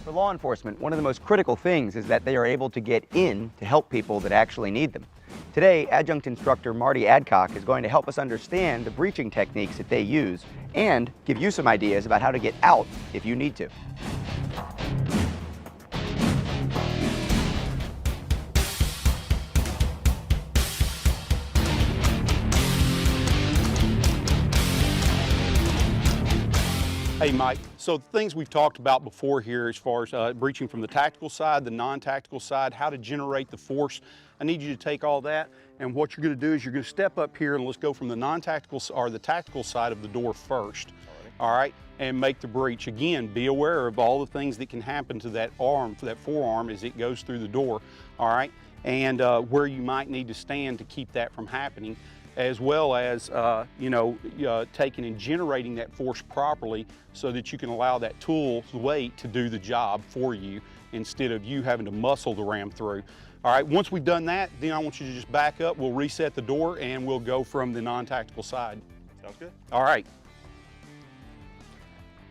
For law enforcement, one of the most critical things is that they are able to get in to help people that actually need them. Today, adjunct instructor Marty Adcock is going to help us understand the breaching techniques that they use and give you some ideas about how to get out if you need to. Hey Mike, so things we've talked about before here as far as breaching from the tactical side, the non-tactical side, how to generate the force. I need you to take all that, and what you're going to do is you're going to step up here and let's go from the non-tactical or the tactical side of the door first. All right, and make the breach. Again, be aware of all the things that can happen to that arm, for that forearm as it goes through the door. All right, and where you might need to stand to keep that from happening, as well as taking and generating that force properly so that you can allow that tool's weight to do the job for you instead of you having to muscle the ram through. All right, once we've done that, then I want you to just back up, we'll reset the door, and we'll go from the non-tactical side. Sounds good. All right.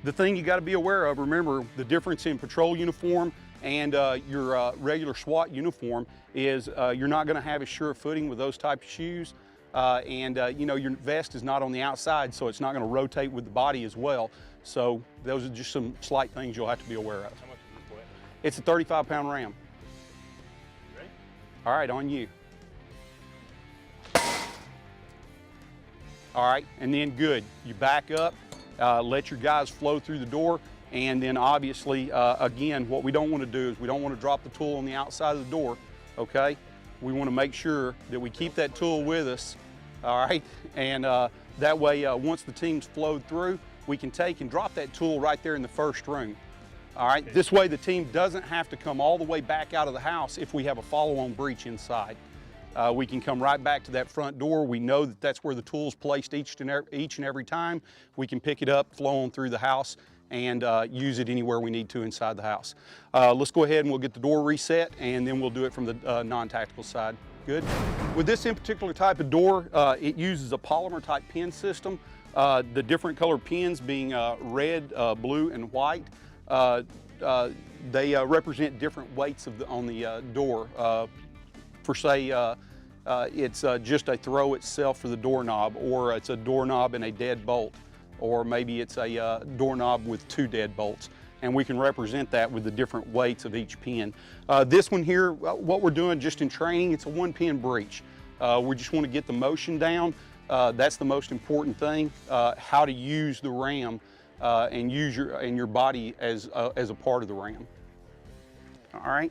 The thing you got to be aware of, remember the difference in patrol uniform and your regular SWAT uniform is you're not going to have a sure footing with those type of shoes. Your vest is not on the outside, so it's not going to rotate with the body as well. So those are just some slight things you'll have to be aware of. How much is this weigh? It's a 35-pound ram. You ready? All right, on you. All right, and then good. You back up, let your guys flow through the door, and then obviously, again, what we don't want to do is we don't want to drop the tool on the outside of the door, okay? We want to make sure that we keep that tool with us, all right? And that way, once the team's flowed through, we can take and drop that tool right there in the first room, all right? This way, the team doesn't have to come all the way back out of the house if we have a follow-on breach inside. We can come right back to that front door. We know that that's where the tool's placed each and every time. We can pick it up, flow on through the house, and use it anywhere we need to inside the house. Let's go ahead and we'll get the door reset, and then we'll do it from the non-tactical side. Good. With this in particular type of door, it uses a polymer type pin system. The different color pins being red, blue, and white. They represent different weights on the door. For say, it's just a throw itself for the doorknob, or it's a doorknob and a dead bolt, or maybe it's a doorknob with 2 dead bolts. And we can represent that with the different weights of each pin. This one here, what we're doing just in training, it's a 1-pin breach. We just want to get the motion down. That's the most important thing, how to use the ram and use your body as a part of the ram. All right.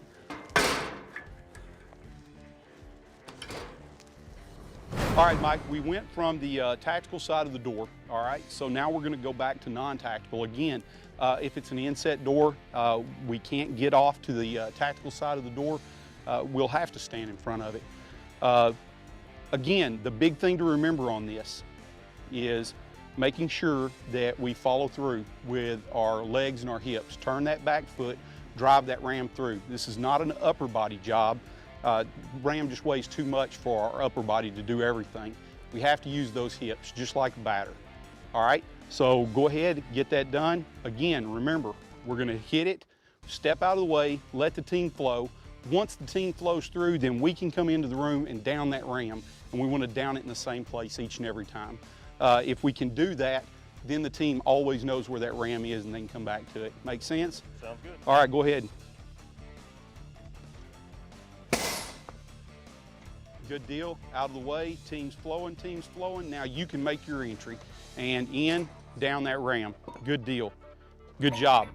All right, Mike, we went from the tactical side of the door, all right? So now we're gonna go back to non-tactical. Again, if it's an inset door, we can't get off to the tactical side of the door. We'll have to stand in front of it. Again, the big thing to remember on this is making sure that we follow through with our legs and our hips. Turn that back foot, drive that ram through. This is not an upper body job. Ram just weighs too much for our upper body to do everything. We have to use those hips, just like a batter. All right, so go ahead, get that done. Again, remember, we're gonna hit it, step out of the way, let the team flow. Once the team flows through, then we can come into the room and down that ram, and we wanna down it in the same place each and every time. If we can do that, then the team always knows where that ram is and they can come back to it. Make sense? Sounds good. All right, go ahead. Good deal, out of the way, team's flowing. Now you can make your entry and in, down that ram. Good deal, good job.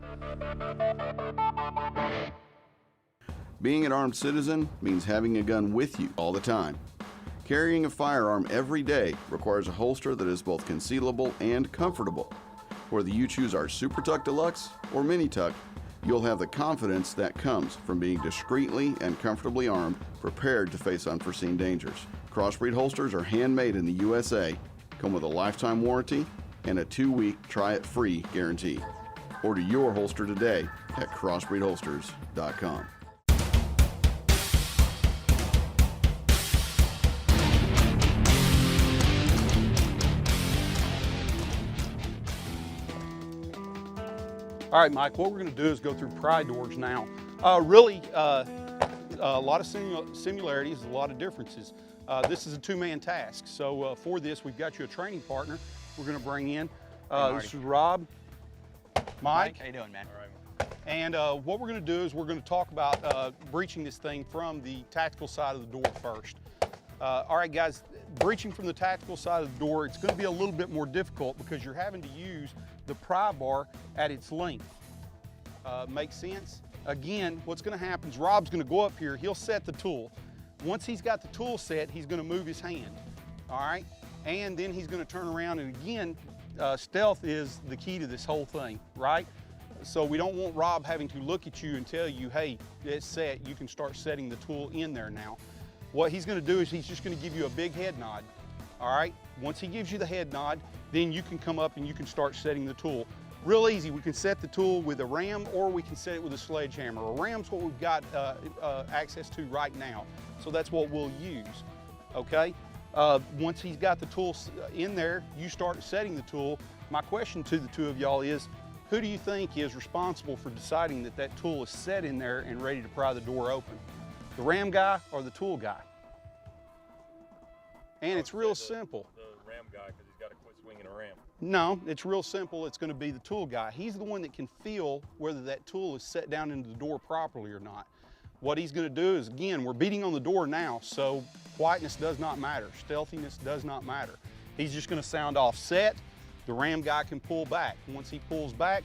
Being an armed citizen means having a gun with you all the time. Carrying a firearm every day requires a holster that is both concealable and comfortable. Whether you choose our Super Tuck Deluxe or Mini Tuck, you'll have the confidence that comes from being discreetly and comfortably armed, prepared to face unforeseen dangers. Crossbreed holsters are handmade in the USA, come with a lifetime warranty, and a 2-week try-it-free guarantee. Order your holster today at crossbreedholsters.com. All right, Mike, what we're gonna do is go through pry doors now. Really, a lot of similarities, a lot of differences. This is a two-man task. So for this, we've got you a training partner we're gonna bring in. This is Rob, Mike. How you doing, man? All right. And what we're gonna do is we're gonna talk about breaching this thing from the tactical side of the door first. All right, guys, breaching from the tactical side of the door, it's gonna be a little bit more difficult because you're having to use the pry bar at its length. Makes sense? Again, what's gonna happen is Rob's gonna go up here, he'll set the tool. Once he's got the tool set, he's gonna move his hand, all right? And then he's gonna turn around, and again, stealth is the key to this whole thing, right? So we don't want Rob having to look at you and tell you, hey, it's set, you can start setting the tool in there now. What he's gonna do is he's just gonna give you a big head nod, all right? Once he gives you the head nod, then you can come up and you can start setting the tool. Real easy, we can set the tool with a ram or we can set it with a sledgehammer. A ram's what we've got access to right now, so that's what we'll use, okay? Once he's got the tool in there, you start setting the tool. My question to the two of y'all is, who do you think is responsible for deciding that that tool is set in there and ready to pry the door open? The ram guy or the tool guy? And it's real simple. The ram guy, because he's got to quit swinging a ram. No, it's real simple. It's going to be the tool guy. He's the one that can feel whether that tool is set down into the door properly or not. What he's going to do is, again, we're beating on the door now, so quietness does not matter. Stealthiness does not matter. He's just going to sound off set. The ram guy can pull back. Once he pulls back,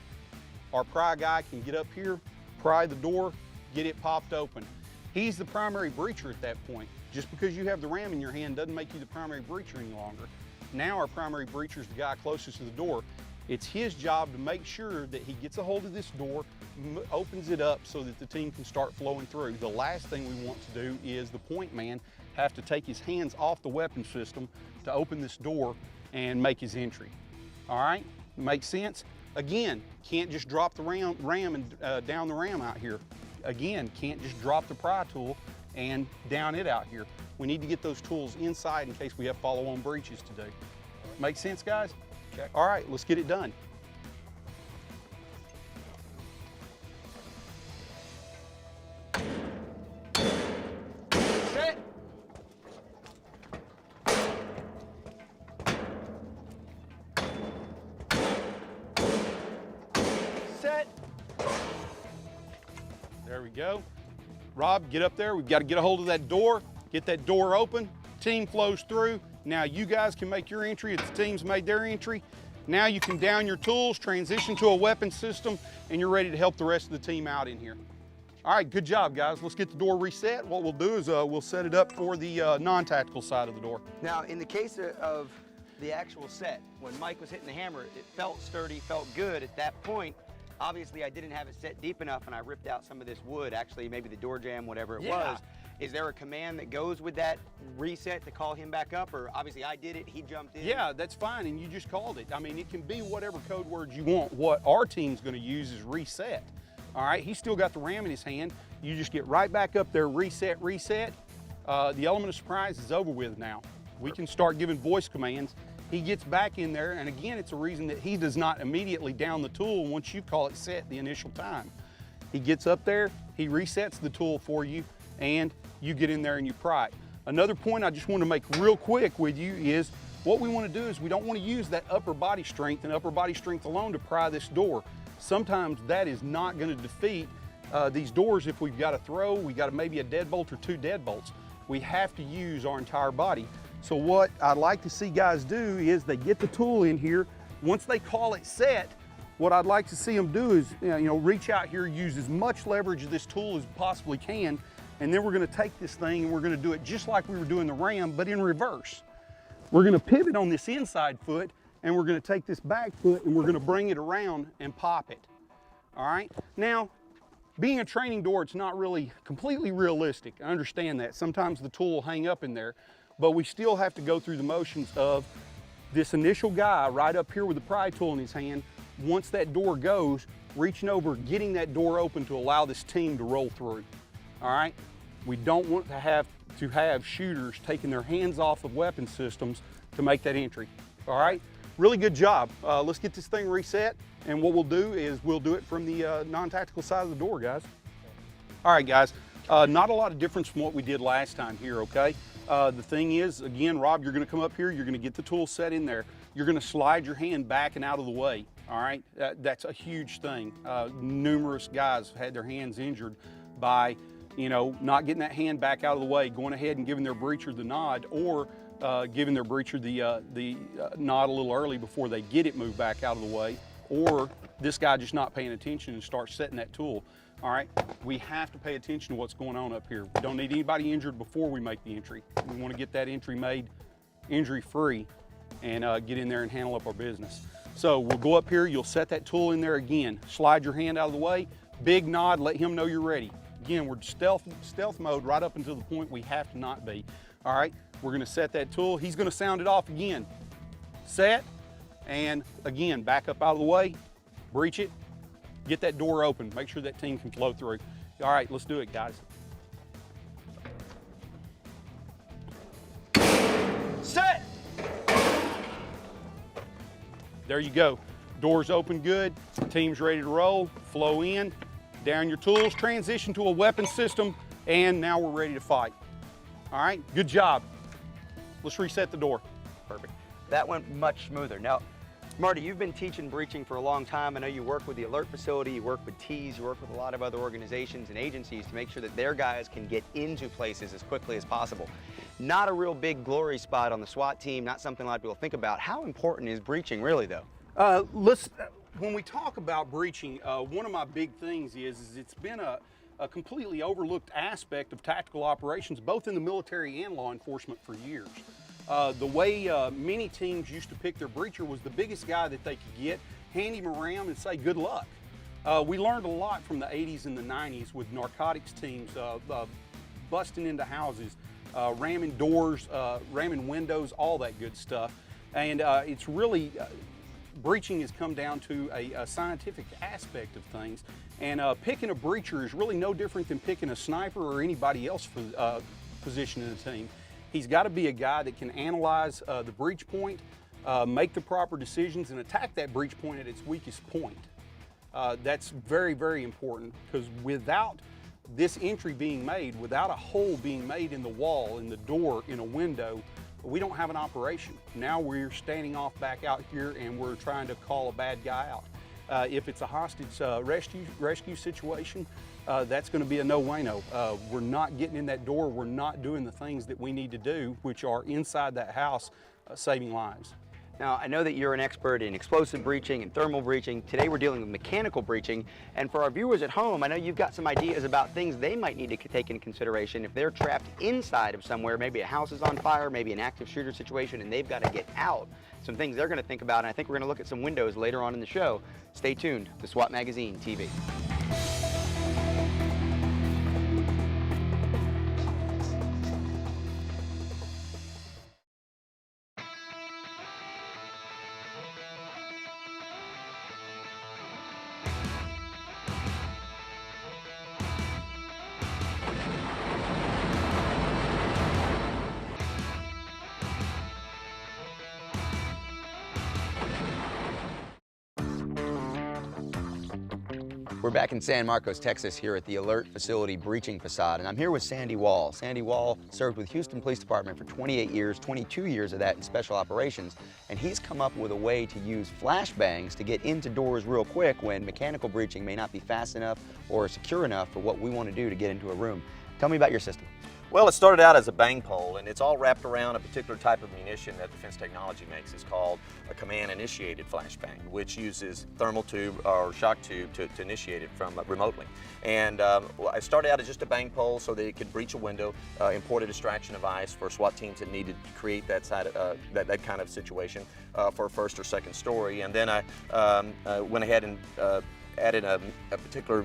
our pry guy can get up here, pry the door, get it popped open. He's the primary breacher at that point. Just because you have the ram in your hand doesn't make you the primary breacher any longer. Now our primary breacher is the guy closest to the door. It's his job to make sure that he gets a hold of this door, opens it up so that the team can start flowing through. The last thing we want to do is the point man have to take his hands off the weapon system to open this door and make his entry. All right, makes sense? Again, can't just drop the ram and down the ram out here. Again, can't just drop the pry tool and down it out here. We need to get those tools inside in case we have follow-on breaches to do. Make sense, guys? Check. All right, let's get it done. Set. Set. There we go. Rob, get up there. We've got to get a hold of that door, get that door open. Team flows through. Now you guys can make your entry if the team's made their entry. Now you can down your tools, transition to a weapon system, and you're ready to help the rest of the team out in here. All right, good job, guys. Let's get the door reset. What we'll do is we'll set it up for the non-tactical side of the door. Now, in the case of the actual set, when Mike was hitting the hammer, it felt sturdy, felt good. At that point, obviously I didn't have it set deep enough and I ripped out some of this wood, actually maybe the door jamb, whatever it was. Is there a command that goes with that reset to call him back up? Or obviously I did it, he jumped in? Yeah, that's fine, and you just called it. I mean, it can be whatever code words you want. What our team's gonna use is reset. All right, he's still got the ram in his hand. You just get right back up there, reset, reset. The element of surprise is over with now. We can start giving voice commands. He gets back in there, and again, it's a reason that he does not immediately down the tool once you call it set the initial time. He gets up there, he resets the tool for you, and you get in there and you pry it. Another point I just want to make real quick with you is what we want to do is we don't want to use that upper body strength and upper body strength alone to pry this door. Sometimes that is not going to defeat these doors. If we've got a throw, we got maybe a deadbolt or two deadbolts. We have to use our entire body. So what I'd like to see guys do is they get the tool in here. Once they call it set, what I'd like to see them do is reach out here, use as much leverage of this tool as possibly can, and then we're going to take this thing and we're going to do it just like we were doing the ram, but in reverse. We're going to pivot on this inside foot, and we're going to take this back foot and we're going to bring it around and pop it. All right? Now, being a training door, it's not really completely realistic. I understand that. Sometimes the tool will hang up in there, but we still have to go through the motions of this initial guy right up here with the pry tool in his hand. Once that door goes, reaching over, getting that door open to allow this team to roll through. All right? We don't want to have shooters taking their hands off of weapon systems to make that entry. All right? really good job. Let's get this thing reset, and what we'll do is we'll do it from the non-tactical side of the door, guys. All right, guys, not a lot of difference from what we did last time here, okay? The thing is, again, Rob, you're gonna come up here, you're gonna get the tool set in there, you're gonna slide your hand back and out of the way, all right? That's a huge thing. Numerous guys have had their hands injured by, you know, not getting that hand back out of the way, going ahead and giving their breacher the nod, or giving their breacher the nod a little early before they get it moved back out of the way, or this guy just not paying attention and starts setting that tool. All right, we have to pay attention to what's going on up here. We don't need anybody injured before we make the entry. We want to get that entry made injury-free and get in there and handle up our business. So we'll go up here, you'll set that tool in there again, slide your hand out of the way, big nod, let him know you're ready. Again, we're stealth mode right up until the point we have to not be. All right, we're gonna set that tool. He's gonna sound it off again. Set, and again, back up out of the way, breach it, get that door open, make sure that team can flow through. All right, let's do it, guys. Set! There you go. Doors open good, team's ready to roll, flow in, down your tools, transition to a weapon system, and now we're ready to fight. All right, good job. Let's reset the door. Perfect. That went much smoother. Now, Marty, you've been teaching breaching for a long time. I know you work with the Alert facility, you work with T's, you work with a lot of other organizations and agencies to make sure that their guys can get into places as quickly as possible. Not a real big glory spot on the SWAT team, not something a lot of people think about. How important is breaching really, though? When we talk about breaching, one of my big things is it's been a completely overlooked aspect of tactical operations, both in the military and law enforcement for years. The way many teams used to pick their breacher was the biggest guy that they could get, hand him a ram and say good luck. We learned a lot from the 80s and the 90s with narcotics teams, busting into houses, ramming doors, ramming windows, all that good stuff. And it's really, breaching has come down to a scientific aspect of things. And picking a breacher is really no different than picking a sniper or anybody else for position in the team. He's got to be a guy that can analyze the breach point, make the proper decisions, and attack that breach point at its weakest point. That's very, very important, because without this entry being made, without a hole being made in the wall, in the door, in a window, we don't have an operation. Now we're standing off back out here and we're trying to call a bad guy out. If it's a hostage rescue situation, that's going to be a no-wano. We're not getting in that door. We're not doing the things that we need to do, which are inside that house, saving lives. Now, I know that you're an expert in explosive breaching and thermal breaching. Today we're dealing with mechanical breaching. And for our viewers at home, I know you've got some ideas about things they might need to take into consideration if they're trapped inside of somewhere. Maybe a house is on fire, maybe an active shooter situation, and they've got to get out. Some things they're going to think about, and I think we're going to look at some windows later on in the show. Stay tuned to SWAT Magazine TV. We're back in San Marcos, Texas, here at the Alert Facility Breaching Facade, and I'm here with Sandy Wall. Sandy Wall served with Houston Police Department for 28 years, 22 years of that in special operations, and he's come up with a way to use flashbangs to get into doors real quick when mechanical breaching may not be fast enough or secure enough for what we want to do to get into a room. Tell me about your system. Well, it started out as a bang pole, and it's all wrapped around a particular type of munition that Defense Technology makes. It's called a command-initiated flashbang, which uses thermal tube or shock tube to initiate it from remotely. And I started out as just a bang pole so that it could breach a window, import a distraction device for SWAT teams that needed to create that that kind of situation for a first or second story. And then I went ahead and added a particular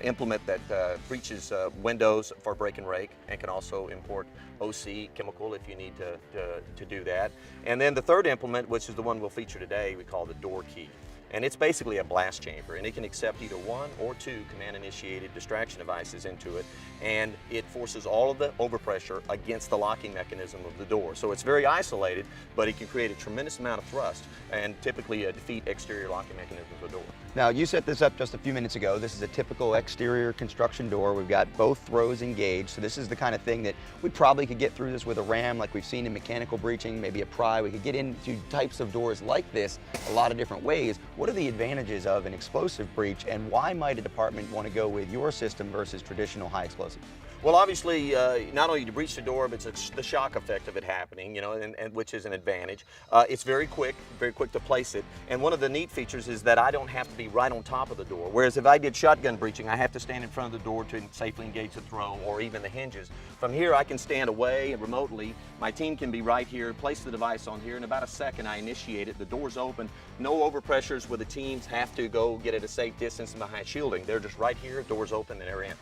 implement that breaches windows for break and rake, and can also import OC chemical if you need to do that. And then the third implement, which is the one we'll feature today, we call the door key. And it's basically a blast chamber, and it can accept either 1 or 2 command-initiated distraction devices into it, and it forces all of the overpressure against the locking mechanism of the door. So it's very isolated, but it can create a tremendous amount of thrust and typically defeat exterior locking mechanisms of the door. Now, you set this up just a few minutes ago. This is a typical exterior construction door. We've got both throws engaged, so this is the kind of thing that we probably could get through this with a ram like we've seen in mechanical breaching, maybe a pry. We could get into types of doors like this a lot of different ways. What are the advantages of an explosive breach, and why might a department want to go with your system versus traditional high explosive? Well, obviously, not only to breach the door, but it's the shock effect of it happening, you know, and which is an advantage. It's very quick to place it. And one of the neat features is that I don't have to be right on top of the door. Whereas if I did shotgun breaching, I have to stand in front of the door to safely engage the throw or even the hinges. From here, I can stand away and remotely. My team can be right here, place the device on here. In about a second, I initiate it. The door's open. No overpressures where the teams have to go get at a safe distance behind shielding. They're just right here, door's open, and they're in.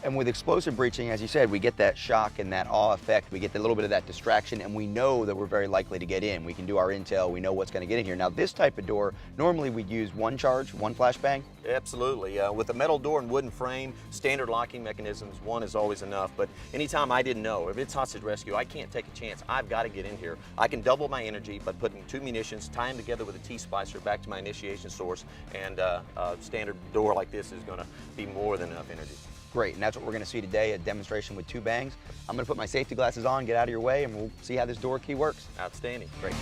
And with explosive breaching, as you said, we get that shock and that awe effect. We get a little bit of that distraction, and we know that we're very likely to get in. We can do our intel. We know what's going to get in here. Now, this type of door, normally we'd use 1 charge, 1 flashbang. Absolutely. With a metal door and wooden frame, standard locking mechanisms, 1 is always enough. But anytime I didn't know, if it's hostage rescue, I can't take a chance. I've got to get in here. I can double my energy by putting 2 munitions, tie them together with a T-splicer back to my initiation source, and a standard door like this is going to be more than enough energy. Great, and that's what we're going to see today, a demonstration with 2 bangs. I'm going to put my safety glasses on, get out of your way, and we'll see how this door key works. Outstanding. Great.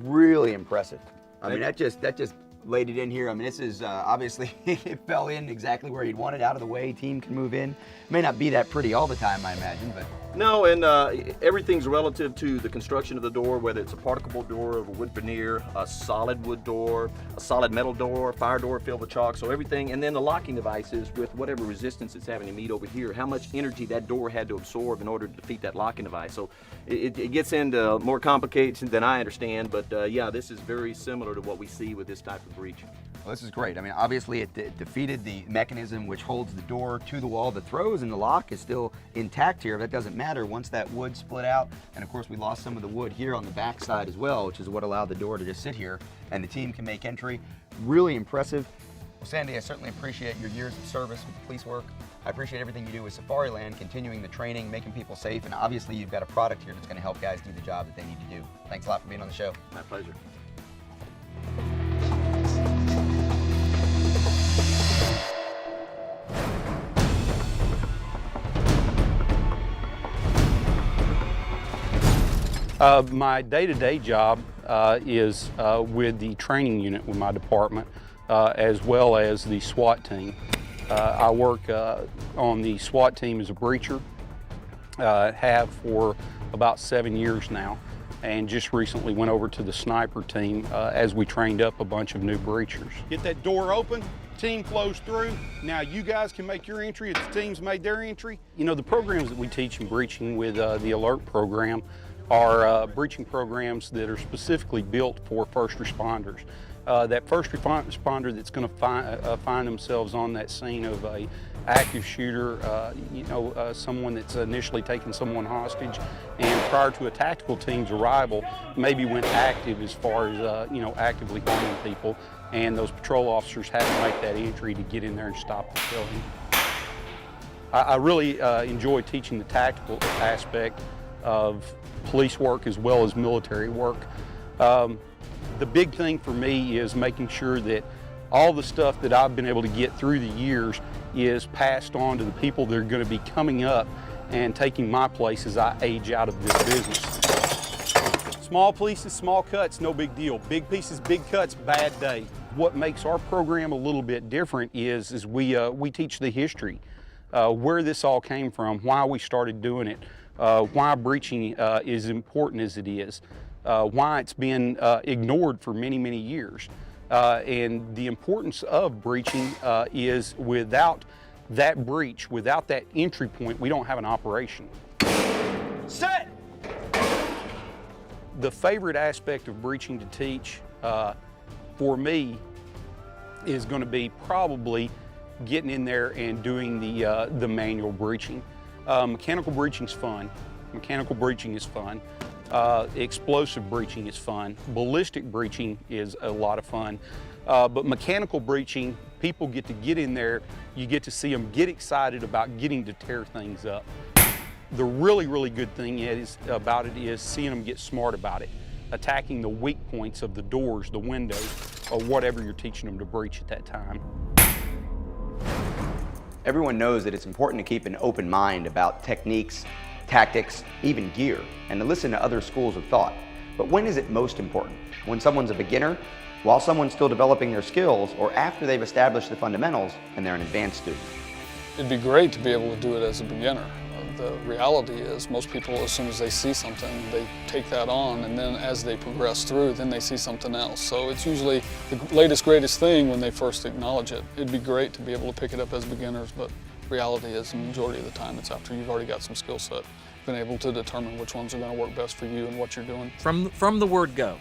Really impressive. I mean, that just laid it in here. I mean, this is obviously it fell in exactly where you'd want it, out of the way. Team can move in. May not be that pretty all the time, I imagine, but no, and everything's relative to the construction of the door, whether it's a particle board door or a wood veneer, a solid wood door, a solid metal door, fire door filled with chalk, so everything, and then the locking devices with whatever resistance it's having to meet over here, how much energy that door had to absorb in order to defeat that locking device. So it gets into more complicated than I understand, but yeah, this is very similar to what we see with this type of breach. well, this is great. I mean, obviously it defeated the mechanism which holds the door to the wall. The throws and the lock is still intact here. That doesn't matter once that wood split out. And of course, we lost some of the wood here on the back side as well, which is what allowed the door to just sit here and the team can make entry. Really impressive. Well, Sandy, I certainly appreciate your years of service with police work. I appreciate everything you do with Safariland, continuing the training, making people safe, and obviously you've got a product here that's going to help guys do the job that they need to do. Thanks a lot for being on the show. My pleasure. My day-to-day job is with the training unit with my department, as well as the SWAT team. I work on the SWAT team as a breacher, have for about 7 years now, and just recently went over to the sniper team as we trained up a bunch of new breachers. Get that door open, team flows through. Now you guys can make your entry if the team's made their entry. You know, the programs that we teach in breaching with the alert program are breaching programs that are specifically built for first responders. That first responder that's going to find themselves on that scene of a active shooter, someone that's initially taken someone hostage, and prior to a tactical team's arrival, maybe went active as far as actively harming people, and those patrol officers had to make that entry to get in there and stop the killing. I really enjoy teaching the tactical aspect of police work as well as military work. The big thing for me is making sure that all the stuff that I've been able to get through the years is passed on to the people that are going to be coming up and taking my place as I age out of this business. Small pieces, small cuts, no big deal. Big pieces, big cuts, bad day. What makes our program a little bit different is we teach the history, where this all came from, why we started doing it, why breaching is important as it is, why it's been ignored for many, many years. And the importance of breaching is without that breach, without that entry point, we don't have an operation. Set! The favorite aspect of breaching to teach for me is going to be probably getting in there and doing the manual breaching. Mechanical breaching's fun. Mechanical breaching is fun. Explosive breaching is fun. Ballistic breaching is a lot of fun. But mechanical breaching, people get to get in there, you get to see them get excited about getting to tear things up. The really, really good thing about it is seeing them get smart about it, attacking the weak points of the doors, the windows, or whatever you're teaching them to breach at that time. Everyone knows that it's important to keep an open mind about techniques, tactics, even gear, and to listen to other schools of thought. But when is it most important? When someone's a beginner, while someone's still developing their skills, or after they've established the fundamentals and they're an advanced student? It'd be great to be able to do it as a beginner. The reality is most people, as soon as they see something, they take that on, and then as they progress through, then they see something else. So it's usually the latest, greatest thing when they first acknowledge it. It'd be great to be able to pick it up as beginners, but reality is the majority of the time it's after you've already got some skill set, been able to determine which ones are going to work best for you and what you're doing. From the word go,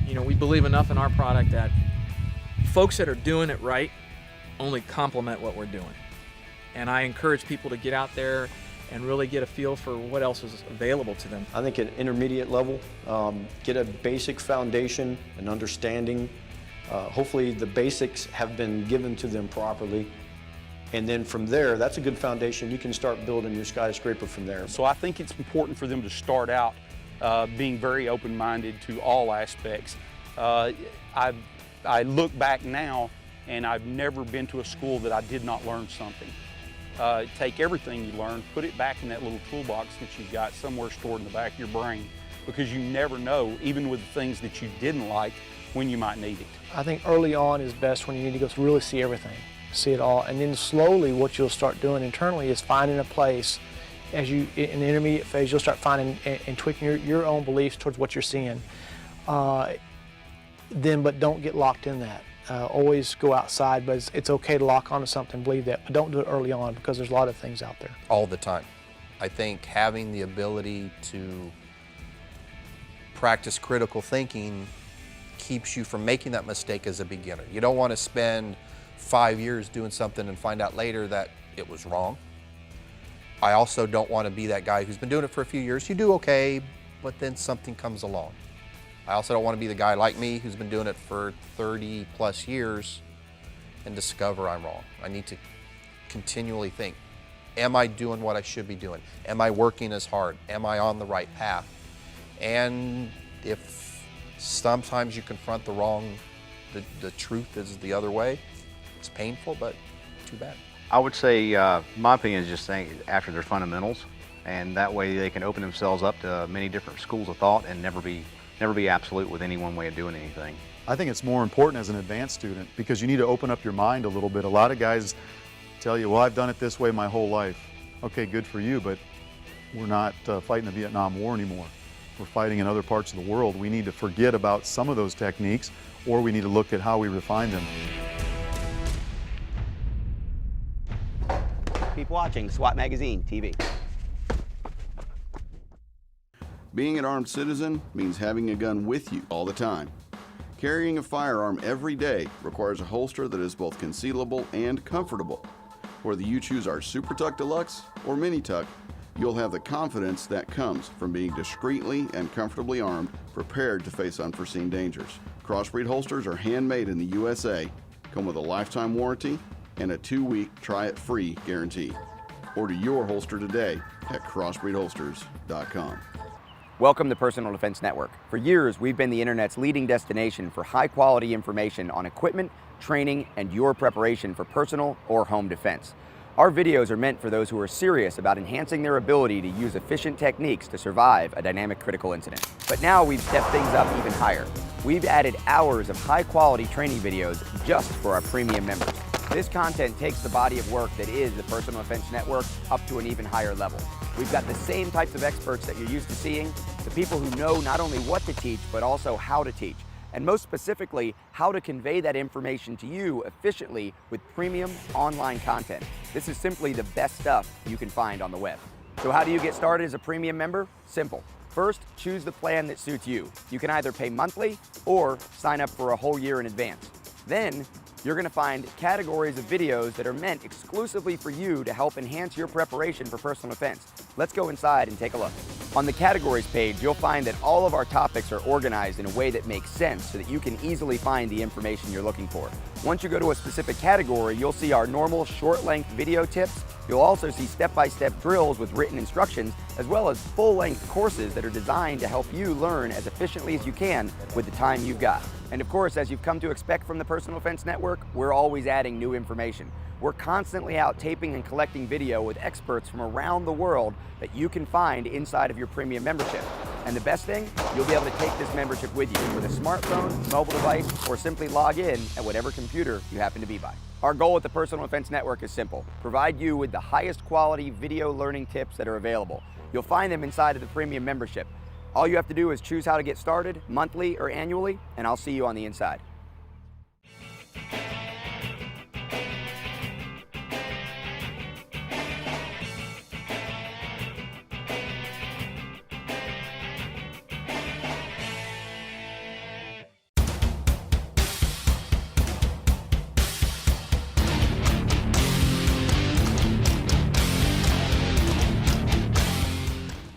you know, we believe enough in our product that folks that are doing it right only complement what we're doing. And I encourage people to get out there and really get a feel for what else is available to them. I think at intermediate level, get a basic foundation and understanding. Hopefully the basics have been given to them properly. And then from there, that's a good foundation. You can start building your skyscraper from there. So I think it's important for them to start out being very open-minded to all aspects. I look back now and I've never been to a school that I did not learn something. Take everything you learn, put it back in that little toolbox that you've got somewhere stored in the back of your brain, because you never know, even with the things that you didn't like, when you might need it. I think early on is best when you need to go to really see everything, see it all, and then slowly what you'll start doing internally is finding a place. As you, in the intermediate phase, you'll start finding and tweaking your own beliefs towards what you're seeing. But don't get locked in that. Always go outside, but it's okay to lock onto something, believe that, but don't do it early on because there's a lot of things out there. All the time. I think having the ability to practice critical thinking keeps you from making that mistake as a beginner. You don't want to spend 5 years doing something and find out later that it was wrong. I also don't want to be that guy who's been doing it for a few years. You do okay, but then something comes along. I also don't want to be the guy like me who's been doing it for 30 plus years and discover I'm wrong. I need to continually think, am I doing what I should be doing? Am I working as hard? Am I on the right path? And if sometimes you confront the wrong, the truth is the other way, it's painful, but too bad. I would say, my opinion is just saying after their fundamentals, and that way they can open themselves up to many different schools of thought and never be absolute with any one way of doing anything. I think it's more important as an advanced student because you need to open up your mind a little bit. A lot of guys tell you, well, I've done it this way my whole life. Okay, good for you, but we're not fighting the Vietnam War anymore. We're fighting in other parts of the world. We need to forget about some of those techniques, or we need to look at how we refine them. Keep watching SWAT Magazine TV. Being an armed citizen means having a gun with you all the time. Carrying a firearm every day requires a holster that is both concealable and comfortable. Whether you choose our Super Tuck Deluxe or Mini Tuck, you'll have the confidence that comes from being discreetly and comfortably armed, prepared to face unforeseen dangers. Crossbreed holsters are handmade in the USA, come with a lifetime warranty, and a 2-week try-it-free guarantee. Order your holster today at crossbreedholsters.com. Welcome to Personal Defense Network. For years, we've been the internet's leading destination for high-quality information on equipment, training, and your preparation for personal or home defense. Our videos are meant for those who are serious about enhancing their ability to use efficient techniques to survive a dynamic critical incident. But now we've stepped things up even higher. We've added hours of high-quality training videos just for our premium members. This content takes the body of work that is the Personal Defense Network up to an even higher level. We've got the same types of experts that you're used to seeing, the people who know not only what to teach, but also how to teach. and most specifically, how to convey that information to you efficiently with premium online content. This is simply the best stuff you can find on the web. So how do you get started as a premium member? Simple. First, choose the plan that suits you. You can either pay monthly or sign up for a whole year in advance. Then, you're going to find categories of videos that are meant exclusively for you to help enhance your preparation for personal defense. Let's go inside and take a look. On the categories page, you'll find that all of our topics are organized in a way that makes sense so that you can easily find the information you're looking for. Once you go to a specific category, you'll see our normal short-length video tips. You'll also see step-by-step drills with written instructions, as well as full-length courses that are designed to help you learn as efficiently as you can with the time you've got. And of course, as you've come to expect from the Personal Defense Network, we're always adding new information. We're constantly out taping and collecting video with experts from around the world that you can find inside of your premium membership. And the best thing, you'll be able to take this membership with you with a smartphone, mobile device, or simply log in at whatever computer you happen to be by. Our goal with the Personal Defense Network is simple: provide you with the highest quality video learning tips that are available. You'll find them inside of the premium membership. All you have to do is choose how to get started, monthly or annually, and I'll see you on the inside.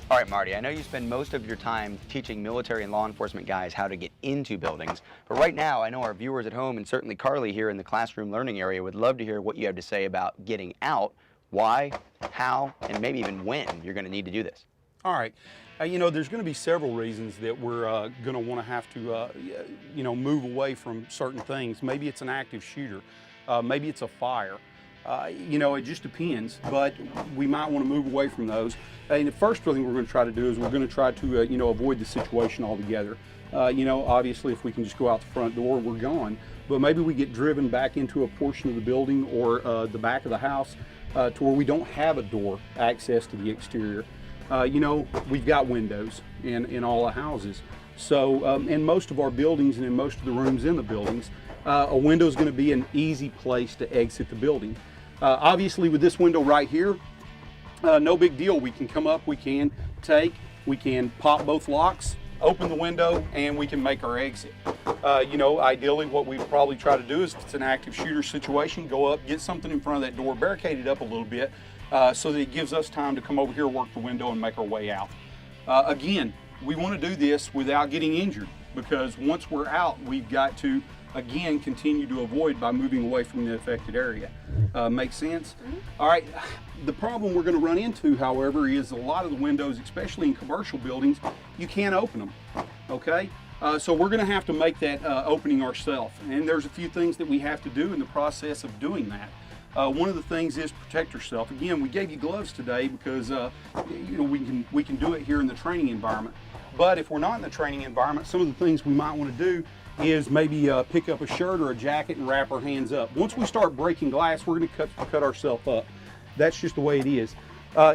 All right, Marty, I know you spend most of your time teaching military and law enforcement guys how to get into buildings, but right now I know our viewers at home and certainly Carly here in the classroom learning area would love to hear what you have to say about getting out, why, how, and maybe even when you're going to need to do this. All right. You know, there's going to be several reasons that we're going to want to have to, you know, move away from certain things. Maybe it's an active shooter. Maybe it's a fire. You know, it just depends, but we might want to move away from those. And the first thing we're going to try to do is we're going to try to, you know, avoid the situation altogether. You know, obviously if we can just go out the front door, we're gone. But maybe we get driven back into a portion of the building or the back of the house to where we don't have a door access to the exterior. You know, we've got windows in all the houses. So in most of our buildings and in most of the rooms in the buildings, a window is going to be an easy place to exit the building. Obviously with this window right here, no big deal. We can come up, we can pop both locks, open the window, and we can make our exit. You know, ideally what we probably try to do is, if it's an active shooter situation, go up, get something in front of that door, barricade it up a little bit, so that it gives us time to come over here, work the window, and make our way out. Again, we want to do this without getting injured, because once we're out, we've got to, again, continue to avoid by moving away from the affected area. Make sense? All right, the problem we're going to run into, however, is a lot of the windows, especially in commercial buildings, you can't open them, okay? So we're going to have to make that opening ourselves, and there's a few things that we have to do in the process of doing that. One of the things is protect yourself. Again, we gave you gloves today because you know, we can do it here in the training environment. But if we're not in the training environment, some of the things we might want to do is maybe pick up a shirt or a jacket and wrap our hands up. Once we start breaking glass, we're going to cut ourselves up. That's just the way it is.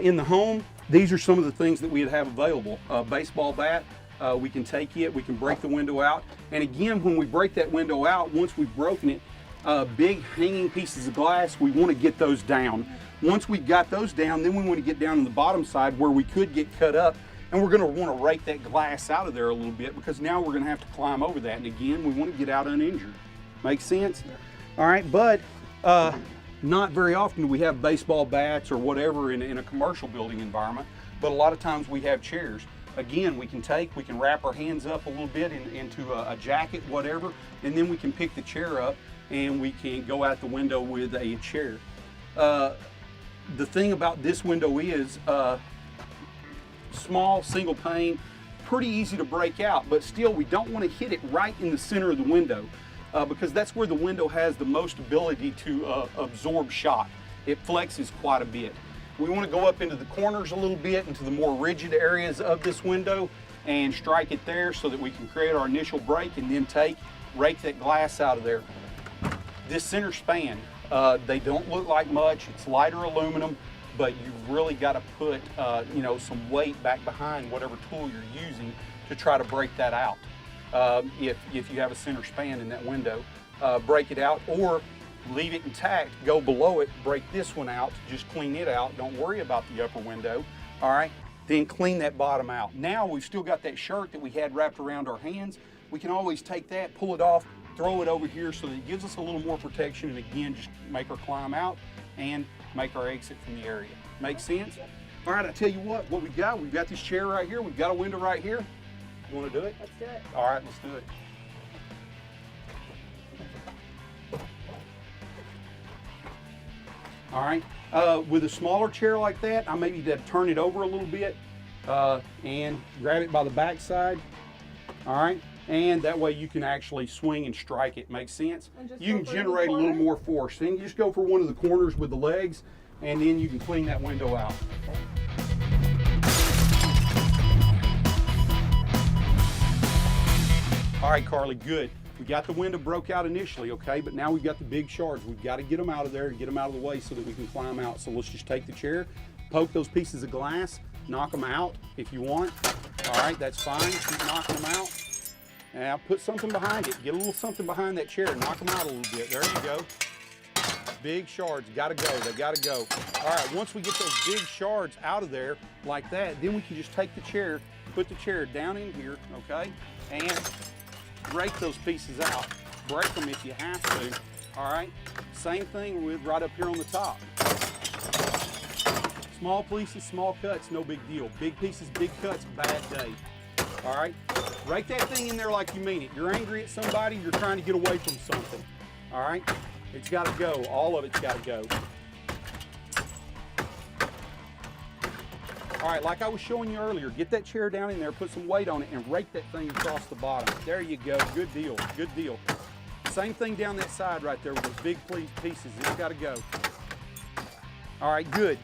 In the home, these are some of the things that we'd have available. Baseball bat, we can take it, we can break the window out. And again, when we break that window out, once we've broken it, big hanging pieces of glass, we want to get those down. Once we've got those down, then we want to get down on the bottom side where we could get cut up, and we're going to want to rake that glass out of there a little bit, because now we're going to have to climb over that. And again, we want to get out uninjured. Make sense? All right, but not very often do we have baseball bats or whatever in a commercial building environment, but a lot of times we have chairs. Again, we can wrap our hands up a little bit into a jacket, whatever, and then we can pick the chair up and we can go out the window with a chair. The thing about this window is small, single pane, pretty easy to break out, but still we don't want to hit it right in the center of the window because that's where the window has the most ability to absorb shock. It flexes quite a bit. We want to go up into the corners a little bit, into the more rigid areas of this window, and strike it there so that we can create our initial break and then rake that glass out of there. This center span, they don't look like much. It's lighter aluminum, but you've really got to put you know, some weight back behind whatever tool you're using to try to break that out. if you have a center span in that window. Break it out or leave it intact, go below it, break this one out, just clean it out, don't worry about the upper window, all right? Then clean that bottom out. Now we've still got that shirt that we had wrapped around our hands. We can always take that, pull it off, throw it over here so that it gives us a little more protection, and again, just make her climb out and make our exit from the area. Make sense? All right, I tell you what we've got this chair right here, we've got a window right here. You wanna do it? Let's do it. All right, let's do it. All right, with a smaller chair like that, I maybe turn it over a little bit and grab it by the back side. All right, and that way you can actually swing and strike it. Makes sense? You can generate a little more force. Then you just go for one of the corners with the legs, and then you can clean that window out. All right, Carly, good. We got the window broke out initially, okay, but now we've got the big shards. We've got to get them out of there and get them out of the way so that we can climb out. So let's just take the chair, poke those pieces of glass, knock them out if you want. All right, that's fine. Keep knocking them out. Now put something behind it. Get a little something behind that chair. Knock them out a little bit. There you go. Big shards, gotta go. They gotta go. All right, once we get those big shards out of there like that, then we can just take the chair, put the chair down in here, okay, and break those pieces out. Break them if you have to, all right? Same thing with right up here on the top. Small pieces, small cuts, no big deal. Big pieces, big cuts, bad day, all right? Break that thing in there like you mean it. You're angry at somebody, you're trying to get away from something, all right? It's gotta go, all of it's gotta go. All right, like I was showing you earlier, get that chair down in there, put some weight on it, and rake that thing across the bottom. There you go, good deal, good deal. Same thing down that side right there with those big pieces, it's gotta go. All right, good.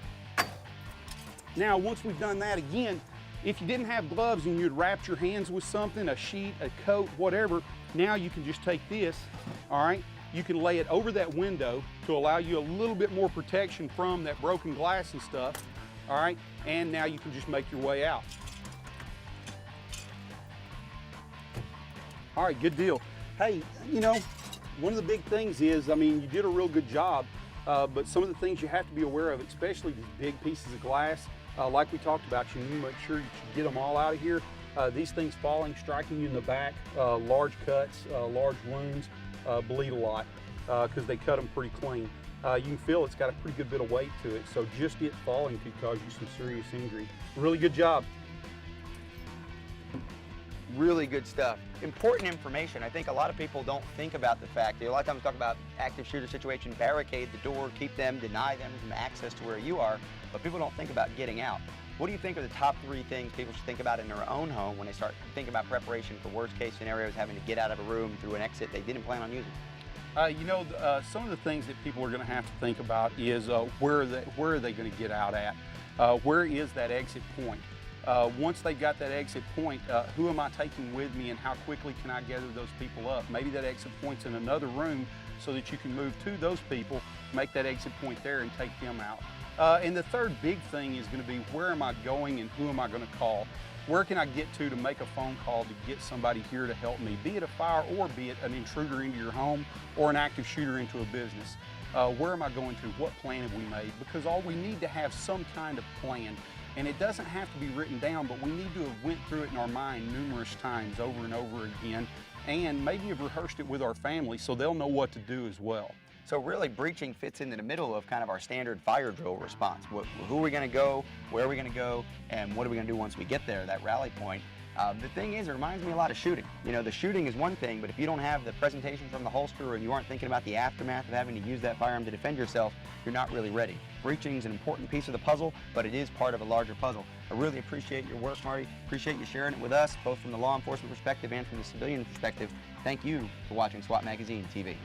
Now, once we've done that again, if you didn't have gloves and you'd wrapped your hands with something, a sheet, a coat, whatever, now you can just take this, all right? You can lay it over that window to allow you a little bit more protection from that broken glass and stuff. All right, and now you can just make your way out. All right, good deal. Hey, you know, one of the big things is, I mean, you did a real good job, but some of the things you have to be aware of, especially these big pieces of glass, like we talked about, you need to make sure you get them all out of here. These things falling, striking you in the back, large cuts, large wounds, bleed a lot because they cut them pretty clean. You can feel it's got a pretty good bit of weight to it, so just it falling could cause you some serious injury. Really good job. Really good stuff. Important information. I think a lot of people don't think about the fact that a lot of times talk about active shooter situation, barricade the door, keep them, deny them from access to where you are, but people don't think about getting out. What do you think are the top 3 things people should think about in their own home when they start thinking about preparation for worst case scenarios, having to get out of a room through an exit they didn't plan on using? You know, some of the things that people are going to have to think about is where are they going to get out at? Where is that exit point? Once they've got that exit point, who am I taking with me and how quickly can I gather those people up? Maybe that exit point's in another room so that you can move to those people, make that exit point there and take them out. And the third big thing is going to be where am I going and who am I going to call? Where can I get to make a phone call to get somebody here to help me, be it a fire or be it an intruder into your home or an active shooter into a business? Where am I going to? What plan have we made? Because we need to have some kind of plan. And it doesn't have to be written down, but we need to have went through it in our mind numerous times over and over again, and maybe have rehearsed it with our family so they'll know what to do as well. So really, breaching fits into the middle of kind of our standard fire drill response. Who are we going to go, where are we going to go, and what are we going to do once we get there, that rally point. The thing is, it reminds me a lot of shooting. You know, the shooting is one thing, but if you don't have the presentation from the holster and you aren't thinking about the aftermath of having to use that firearm to defend yourself, you're not really ready. Breaching is an important piece of the puzzle, but it is part of a larger puzzle. I really appreciate your work, Marty. Appreciate you sharing it with us, both from the law enforcement perspective and from the civilian perspective. Thank you for watching SWAT Magazine TV.